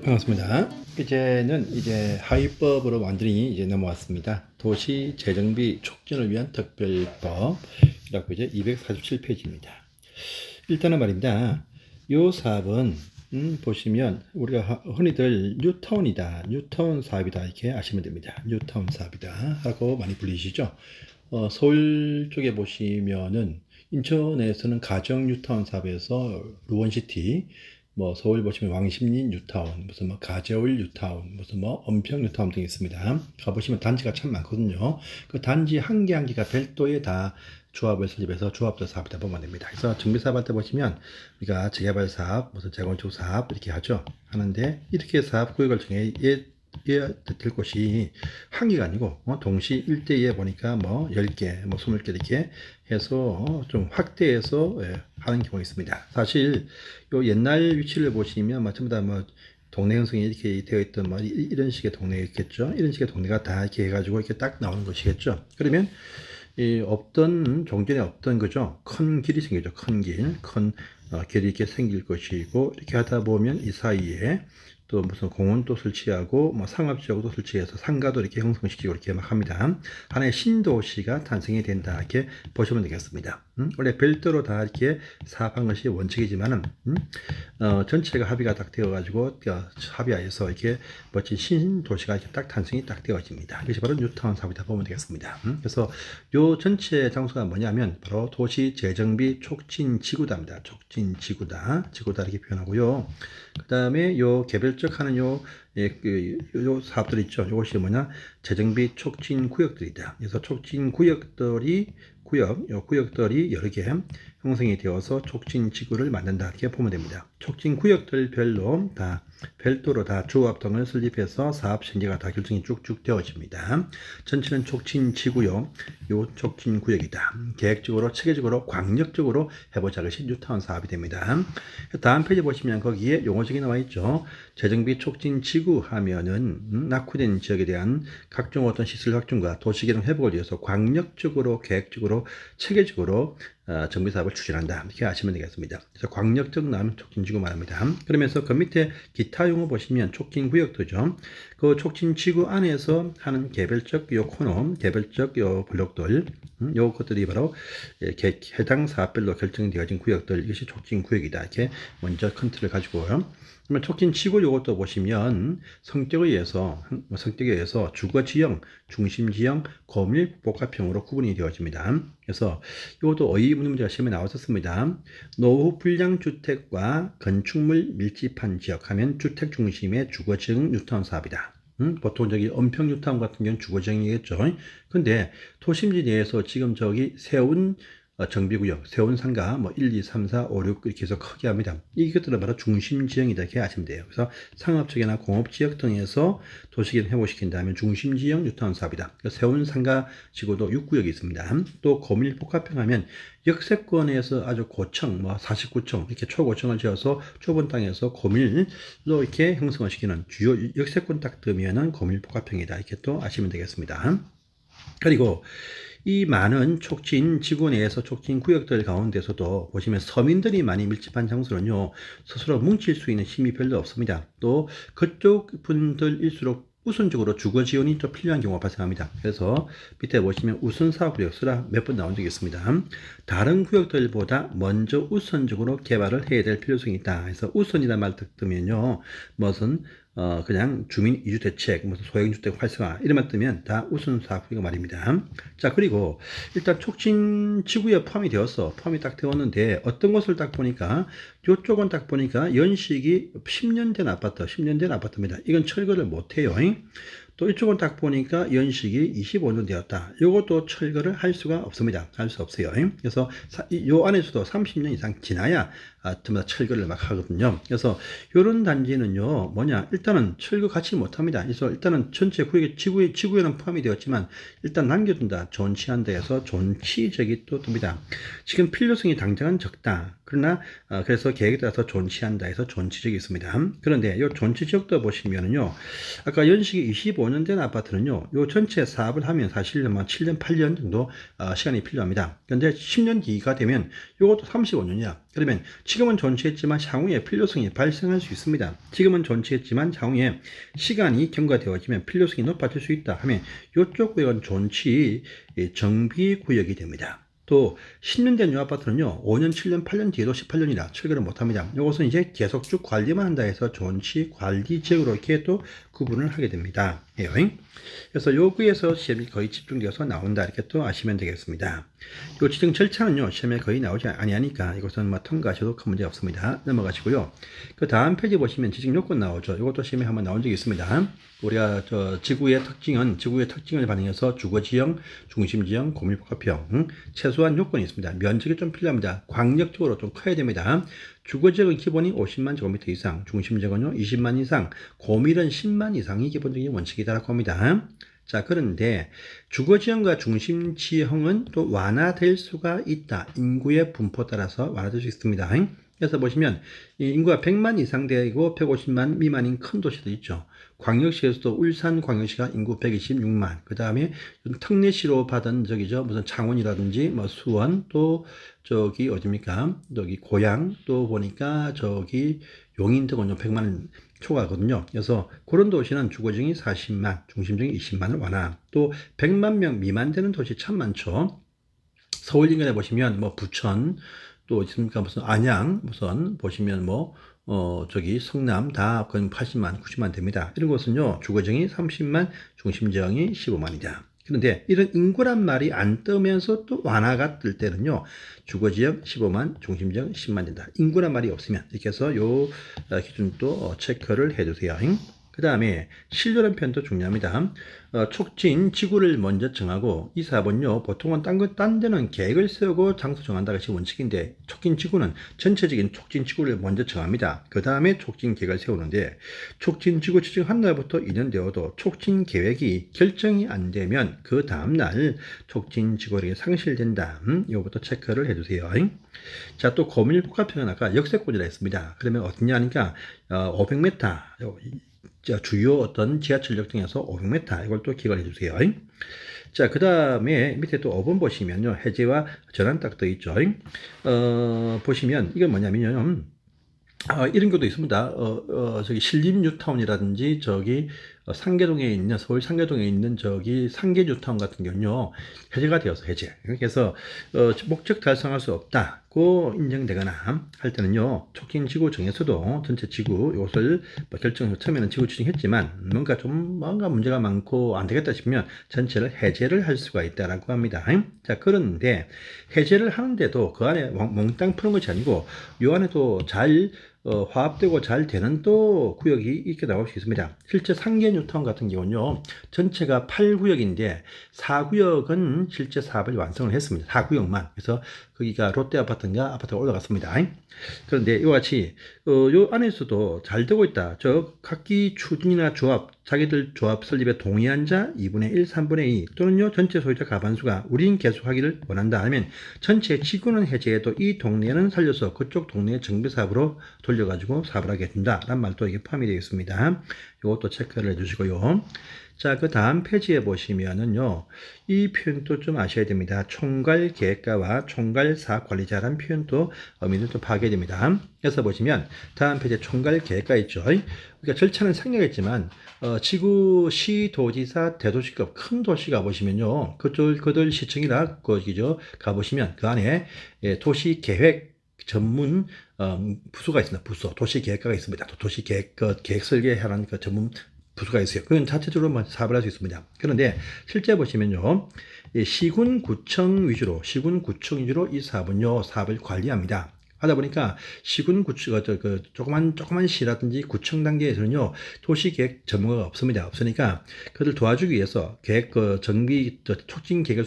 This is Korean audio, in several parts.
반갑습니다. 이제 하위법으로 완전히 이제 넘어왔습니다. 도시 재정비 촉진을 위한 특별법이라고 이제 247페이지입니다. 일단은 말입니다. 요 사업은 보시면 우리가 흔히들 뉴타운이다, 뉴타운 사업이다 이렇게 아시면 됩니다. 뉴타운 사업이다 하고 많이 불리시죠. 서울 쪽에 보시면은 인천에서는 가정 뉴타운 사업에서 루원시티, 뭐 서울 보시면 왕십리 뉴타운, 무슨 뭐 가재울 뉴타운, 무슨 뭐 은평 뉴타운 등이 있습니다. 가보시면 단지가 참 많거든요. 그 단지 한 개 한 개가 별도의 다 조합을 설립해서 조합도 사업이다 보면 됩니다. 그래서 정비사업 때 보시면 우리가 재개발 사업, 무슨 재건축 사업 이렇게 하는데 이렇게 사업 구역을 정해 될 곳이 한 개가 아니고 동시 일대에 보니까 뭐 10개, 뭐 20개 이렇게 해서 좀 확대해서 하는 경우가 있습니다. 사실 요 옛날 위치를 보시면 전부 다 뭐 동네 형성이 이렇게 되어 있던 뭐 이런 식의 동네겠죠. 이런 식의 동네가 다 이렇게 해가지고 이렇게 딱 나오는 것이겠죠. 그러면 이 없던 종전에 없던 거죠. 큰 길이 생기죠. 큰 길, 큰 길이 이렇게 생길 것이고 이렇게 하다 보면 이 사이에 또 무슨 공원도 설치하고 뭐 상업지역도 설치해서 상가도 이렇게 형성시키고 이렇게 막 합니다. 하나의 신도시가 탄생이 된다 이렇게 보시면 되겠습니다. 원래 별도로 다 이렇게 사업한 것이 원칙이지만은 전체가 합의가 딱 되어가지고 합의하에서 이렇게 멋진 신도시가 이렇게 딱 탄생이 딱 되어집니다. 이것이 바로 뉴타운 사업이다 보면 되겠습니다. 그래서 요 전체 장소가 뭐냐면 바로 도시 재정비 촉진 지구다입니다. 촉진 지구다 이렇게 표현하고요. 그 다음에 요 개별적 하는 요 사업들 있죠. 요것이 뭐냐? 재정비 촉진 구역들이다. 그래서 촉진 구역들이 여러 개 형성이 되어서 촉진 지구를 만든다. 이렇게 보면 됩니다. 촉진 구역들별로 다 별도로 다 조합 등을 설립해서 사업 전개가 다 결정이 쭉쭉 되어집니다. 전체는 촉진 지구요, 요 촉진 구역이다. 계획적으로, 체계적으로, 광역적으로 해보자. 것이 뉴타운 사업이 됩니다. 다음 페이지 보시면 거기에 용어적이 나와 있죠. 재정비 촉진 지구 하면은 낙후된 지역에 대한 각종 어떤 시설 확충과 도시계획 회복을 위해서 광역적으로, 계획적으로, 체계적으로 정비 사업을 추진한다. 이렇게 아시면 되겠습니다. 그래서 광역적 나오면 촉진지구 말합니다. 그러면서 그 밑에 기타 용어 보시면 촉진구역도죠. 그 촉진지구 안에서 하는 개별적 요 코너, 개별적 요 블록들, 요 것들이 바로 해당 사업별로 결정되어진 구역들, 이것이 촉진구역이다. 이렇게 먼저 큰 틀을 가지고요. 그러면 촉진지구 요것도 보시면 성격에 의해서 주거지형, 중심지형, 고밀, 복합형으로 구분이 되어집니다. 그래서 이것도 어휘 문제가 시험에 나왔었습니다. 노후 불량 주택과 건축물 밀집한 지역 하면 주택 중심의 주거지형 뉴타운 사업이다. 보통 은평 뉴타운 같은 경우는 주거지형이겠죠. 근데 도심지 내에서 지금 세운 정비구역, 세운 상가, 1, 2, 3, 4, 5, 6 이렇게 해서 크게 합니다. 이것들은 바로 중심지형이다 이렇게 아시면 돼요. 그래서 상업지역이나 공업지역 등에서 도시계획 회복시킨다면 중심지형 뉴타운 사업이다. 세운 상가 지구도 6구역이 있습니다. 또 고밀 복합형하면 역세권에서 아주 고층, 49층 이렇게 초고층을 지어서 좁은 땅에서 고밀로 이렇게 형성을 시키는 주요 역세권 딱 뜨면은 고밀 복합형이다 이렇게 또 아시면 되겠습니다. 그리고 이 많은 촉진 지구 내에서 촉진 구역들 가운데서도 보시면 서민들이 많이 밀집한 장소는요, 스스로 뭉칠 수 있는 힘이 별로 없습니다. 또 그쪽 분들일수록 우선적으로 주거 지원이 또 필요한 경우가 발생합니다. 그래서 밑에 보시면 우선 사업 구역 수라 몇 번 나온 적이 있습니다. 다른 구역들보다 먼저 우선적으로 개발을 해야 될 필요성이 있다. 그래서 우선이라는 말 듣면요, 무슨 그냥 주민 이주 대책, 무슨 소형 주택 활성화 이런만 뜨면 다 우선 사업이고 말입니다. 자, 그리고 일단 촉진 지구에 포함이 딱 되었는데 어떤 것을 딱 보니까 이쪽은 딱 보니까 연식이 10년 된 아파트입니다. 이건 철거를 못 해요. 또 이쪽은 딱 보니까 연식이 25년 되었다. 이것도 철거를 할 수가 없습니다. 할 수 없어요. 그래서 이 안에서도 30년 이상 지나야 전부 다 철거를 막 하거든요. 그래서 이런 단지는요, 일단은 철거 같이 못 합니다. 그래서 일단은 전체 구역에 지구에는 포함이 되었지만 일단 남겨둔다. 존치한다 해서 존치적이 또 듭니다. 지금 필요성이 당장은 적다. 그러나 그래서 계획에 따라서 존치한다 해서 존치지역이 있습니다. 그런데 이 존치지역도 보시면은요, 아까 연식이 25년 된 아파트는요, 요 전체 사업을 하면 사실 7년, 8년 정도 시간이 필요합니다. 그런데 10년 뒤가 되면 요것도 35년이야. 그러면 지금은 존치했지만 향후에 필요성이 발생할 수 있습니다. 지금은 존치했지만 향후에 시간이 경과되어지면 필요성이 높아질 수 있다 하면 이쪽 구역은 존치 정비 구역이 됩니다. 또 10년 된 이 아파트는요, 5년, 7년, 8년 뒤에도 18년이라 철거를 못합니다. 이것은 이제 계속 쭉 관리만 한다 해서 존치 관리 지역으로 이렇게 또 구분을 하게 됩니다. 그래서 여기에서 시험이 거의 집중되어서 나온다 이렇게 또 아시면 되겠습니다. 이 지정 절차는요, 시험에 거의 나오지 아니하니까 이것은 통과하셔도 큰 문제 없습니다. 넘어가시고요. 그 다음 페이지 보시면 지정 요건 나오죠. 이것도 시험에 한번 나온 적이 있습니다. 우리가 지구의 특징을 반영해서 주거지형, 중심지형, 고밀복합형, 최소한 요건이 있습니다. 면적이 좀 필요합니다. 광역적으로 좀 커야 됩니다. 주거지역은 기본이 50만 제곱미터 이상, 중심지역은요 20만 이상, 고밀은 10만 이상이 기본적인 원칙이다라고 합니다. 자, 그런데 주거지형과 중심지형은 또 완화될 수가 있다. 인구의 분포 따라서 완화될 수 있습니다. 그래서 보시면 인구가 100만 이상 되고 150만 미만인 큰 도시도 있죠. 광역시에서도 울산광역시가 인구 126만, 그 다음에 특례시로 받은 무슨 창원이라든지 뭐 수원, 또 어디입니까? 고양, 또 보니까 용인 등은 100만 초과거든요. 그래서 그런 도시는 주거지형이 40만, 중심지형이 20만을 완화. 또 100만 명 미만 되는 도시 참 많죠. 서울 인근에 보시면 부천, 또 있습니까? 무슨 안양, 보시면 성남 다 거의 80만, 90만 됩니다. 이런 곳은요, 주거지형이 30만, 중심지형이 15만이다. 그런데 이런 인구란 말이 안 뜨면서 또 완화가 뜰 때는요, 주거지형 15만, 중심지형 10만 된다. 인구란 말이 없으면 이렇게 해서 요 기준도 체크를 해주세요. 그 다음에 신뢰라는 표현도 중요합니다. 촉진 지구를 먼저 정하고, 이 사업은요 보통은 딴 데는 계획을 세우고 장소 정한다가 원칙인데, 촉진 지구는 전체적인 촉진 지구를 먼저 정합니다. 그 다음에 촉진 계획을 세우는데, 촉진 지구 지정한 날부터 2년 되어도 촉진 계획이 결정이 안 되면 그 다음날 촉진 지구력이 상실된다. 이거부터 체크를 해주세요. 자, 또 고밀복합형은 아까 역세권이라 했습니다. 그러면 어떠냐 하니까 500m 주요 어떤 지하철역 등에서 500m 이걸 또 기억을 해주세요. 자, 그 다음에 밑에 또 5번 보시면요, 해제와 전환 딱 떠 있죠. 보시면 이건 뭐냐면요, 이런 것도 있습니다. 신림 뉴타운이라든지 상계동에 있는, 서울 상계동에 있는 상계 뉴타운 같은 경우는요, 해제가 되어서 해제. 그래서 목적 달성할 수 없다고 인정되거나 할 때는요, 촉진 지구 정에서도 전체 지구 이것을 결정해서 처음에는 지구 추진했지만 뭔가 문제가 많고 안 되겠다 싶으면 전체를 해제를 할 수가 있다라고 합니다. 자, 그런데 해제를 하는데도 그 안에 몽땅 푸는 것이 아니고 요 안에도 잘 화합되고 잘 되는 또 구역이 이렇게 나올 수 있습니다. 실제 상계 뉴타운 같은 경우는요, 전체가 8구역인데 4구역은 실제 사업을 완성을 했습니다. 4구역만. 그래서 거기가 롯데아파트인가 아파트가 올라갔습니다. 그런데 이와 같이 요 안에서도 잘 되고 있다. 각기 추진이나 조합, 자기들 조합 설립에 동의한 자 2분의 1, 3분의 2 또는요 전체 소유자 과반수가 우린 계속하기를 원한다 하면 전체 지구는 해제해도 이 동네는 살려서 그쪽 동네의 정비사업으로 돌려가지고 사업을 하게 된다 라는 말도 이게 포함이 되어 있습니다. 이것도 체크를 해주시고요. 자, 그 다음 페이지에 보시면은요, 이 표현도 좀 아셔야 됩니다. 총괄 계획가와 총괄 사업 관리자라는 표현도 의미를 좀 파악해야 됩니다. 그래서 보시면 다음 페이지에 총괄 계획가 있죠. 그러니까 절차는 생략했지만 지구, 시, 도지사, 대도시급 큰 도시가 보시면요, 그들 시청이라 거기죠. 가보시면 그 안에 도시 계획 전문 부서가 있습니다. 도시계획과가 있습니다. 도시계획 계획 설계하는 전문 부서가 있어요. 그건 자체적으로 사업을 할 수 있습니다. 그런데 실제 보시면요, 시군 구청 위주로 이 사업을 관리합니다. 하다 보니까 시군 구청, 조그만 시라든지 구청 단계에서는요, 도시계획 전문가가 없습니다. 없으니까 그들 도와주기 위해서 계획, 정비, 촉진 계획을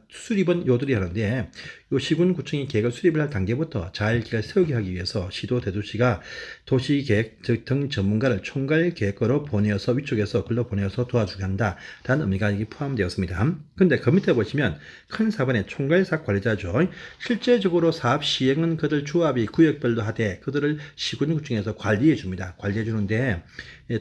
수립은 요들이 하는데, 요 시군구청이 계획을 수립을 할 단계부터 잘 계획을 세우게 하기 위해서 시도 대도시가 도시계획 등 전문가를 총괄 계획과로 보내어서 위쪽에서 글로 보내어서 도와주게 한다라는 의미가 여기 포함되었습니다. 근데 그 밑에 보시면 큰 4번에 총괄사업 관리자죠. 실제적으로 사업 시행은 그들 조합이 구역별로 하되 그들을 시군구청에서 관리해 줍니다. 관리해 주는데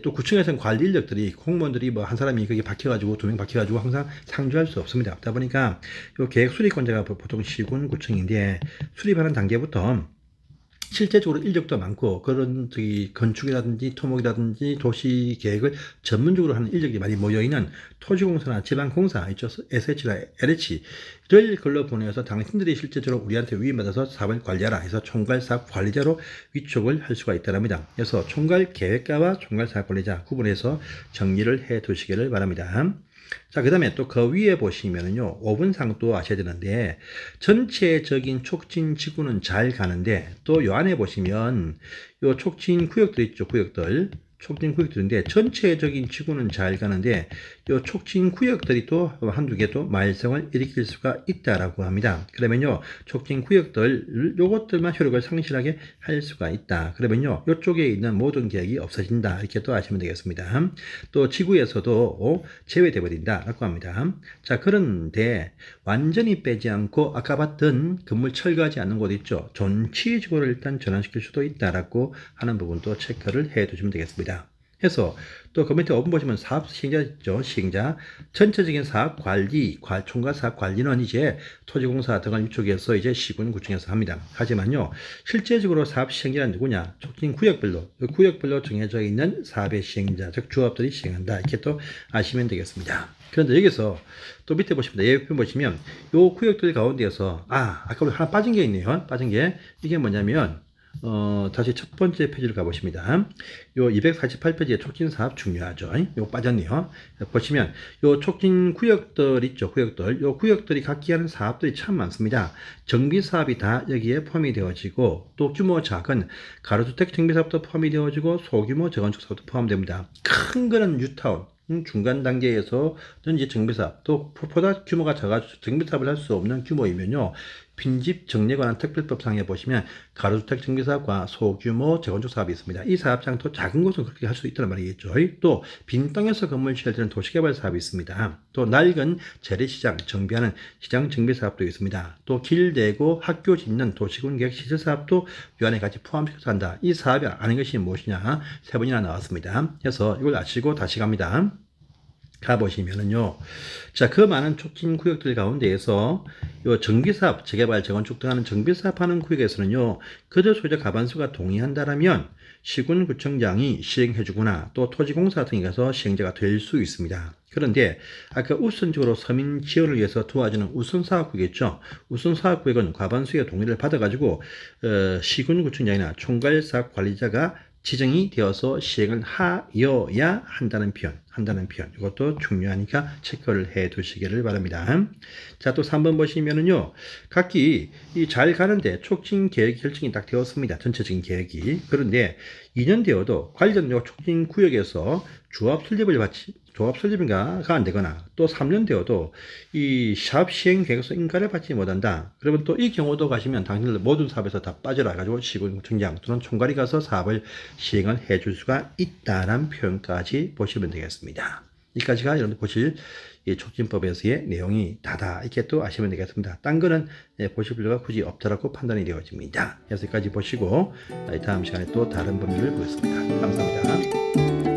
또 구청에서는 관리 인력들이 공무원들이 뭐 한 사람이 거기 박혀가지고 2명 박혀가지고 항상 상주할 수 없습니다. 없다 보니까 요 계획 수립권자가 보통 시군구청인데 수립하는 단계부터 실제적으로 인력도 많고 그런 건축이라든지 토목이라든지 도시 계획을 전문적으로 하는 인력이 많이 모여 있는 토지공사나 지방공사 있죠. SH나 LH를 걸러 보내서 당신들이 실제적으로 우리한테 위임받아서 사업을 관리하라 해서 총괄사업 관리자로 위촉을 할 수가 있다랍니다. 그래서 총괄 계획가와 총괄사업 관리자 구분해서 정리를 해 두시기를 바랍니다. 자, 그 다음에 또 그 위에 보시면은요, 5분상 또 아셔야 되는데, 전체적인 촉진 지구는 잘 가는데, 또 요 안에 보시면, 요 촉진 구역들 있죠, 구역들. 촉진 구역들인데, 전체적인 지구는 잘 가는데, 요 촉진 구역들이 또 한두 개 또 말썽을 일으킬 수가 있다라고 합니다. 그러면요, 촉진 구역들, 요것들만 효력을 상실하게 할 수가 있다. 그러면요, 요쪽에 있는 모든 계획이 없어진다. 이렇게 또 아시면 되겠습니다. 또 지구에서도 제외돼 버린다라고 합니다. 자, 그런데 완전히 빼지 않고 아까 봤던 건물 철거하지 않는 곳 있죠. 전체 지구를 일단 전환시킬 수도 있다라고 하는 부분도 체크를 해 두시면 되겠습니다. 해서 또 그 밑에 5분 보시면 사업 시행자 있죠. 시행자. 전체적인 사업 관리, 총괄 사업 관리는 이제 토지공사 등을 위촉해서 이제 시군구청에서 합니다. 하지만요, 실제적으로 사업 시행자는 누구냐? 촉진 구역별로 정해져 있는 사업의 시행자, 즉 조합들이 시행한다. 이렇게 또 아시면 되겠습니다. 그런데 여기서 또 밑에 보시면 예표편 보시면 요 구역들 가운데에서 아까 우리 하나 빠진 게 있네요. 빠진 게 이게 뭐냐면 다시 첫 번째 페이지를 가보십니다. 요 248페이지에 촉진 사업 중요하죠. 요 빠졌네요. 보시면 요 촉진 구역들 있죠. 요 구역들이 갖게 하는 사업들이 참 많습니다. 정비 사업이 다 여기에 포함이 되어지고 또 규모 작은 가로주택 정비 사업도 포함이 되어지고 소규모 재건축 사업도 포함됩니다. 큰 거는 뉴타운. 중간 단계에서는 이제 정비사업, 또 보다 규모가 작아서 정비사업을 할 수 없는 규모이면요, 빈집 정리에 관한 특별법상에 보시면 가로주택 정비사업과 소규모 재건축 사업이 있습니다. 이 사업장도 작은 곳은 그렇게 할 수 있다는 말이겠죠. 또 빈 땅에서 건물 지을 때는 도시개발 사업이 있습니다. 또 낡은 재래시장 정비하는 시장 정비 사업도 있습니다. 또 길 내고 학교 짓는 도시군 계획 시설 사업도 이 안에 같이 포함시켜서 한다. 이 사업이 아는 것이 무엇이냐? 3번이나 나왔습니다. 그래서 이걸 아시고 다시 갑니다. 가보시면은요. 자, 그 많은 촉진 구역들 가운데에서 요 정비사업, 재개발, 재건축 등 하는 정비사업 하는 구역에서는요, 그들 소유자 과반수가 동의한다라면 시군구청장이 시행해주거나 또 토지공사 등에 가서 시행자가 될 수 있습니다. 그런데 아까 우선적으로 서민 지원을 위해서 도와주는 우선사업구역이겠죠. 우선사업구역은 과반수의 동의를 받아가지고 시군구청장이나 총괄사업 관리자가 지정이 되어서 시행을 하여야 한다는 표현. 이것도 중요하니까 체크를 해 두시기를 바랍니다. 자, 또 3번 보시면은요, 각기 잘 가는데 촉진 계획 결정이 딱 되었습니다. 전체적인 계획이. 그런데 2년 되어도 관련 촉진 구역에서 조합 설립인가가 안 되거나 또 3년 되어도 이 사업 시행 계획에서 인가를 받지 못한다. 그러면 또 이 경우도 가시면 당신들 모든 사업에서 다 빠져라 가지고 시군구청장 또는 총괄이 가서 사업을 시행을 해줄 수가 있다라는 표현까지 보시면 되겠습니다. 여기까지가 여러분들 보실 촉진법에서의 내용이 다다 이렇게 또 아시면 되겠습니다. 딴 거는 보실 필요가 굳이 없다라고 판단이 되어집니다. 그래서 여기까지 보시고 다음 시간에 또 다른 범위를 보겠습니다. 감사합니다.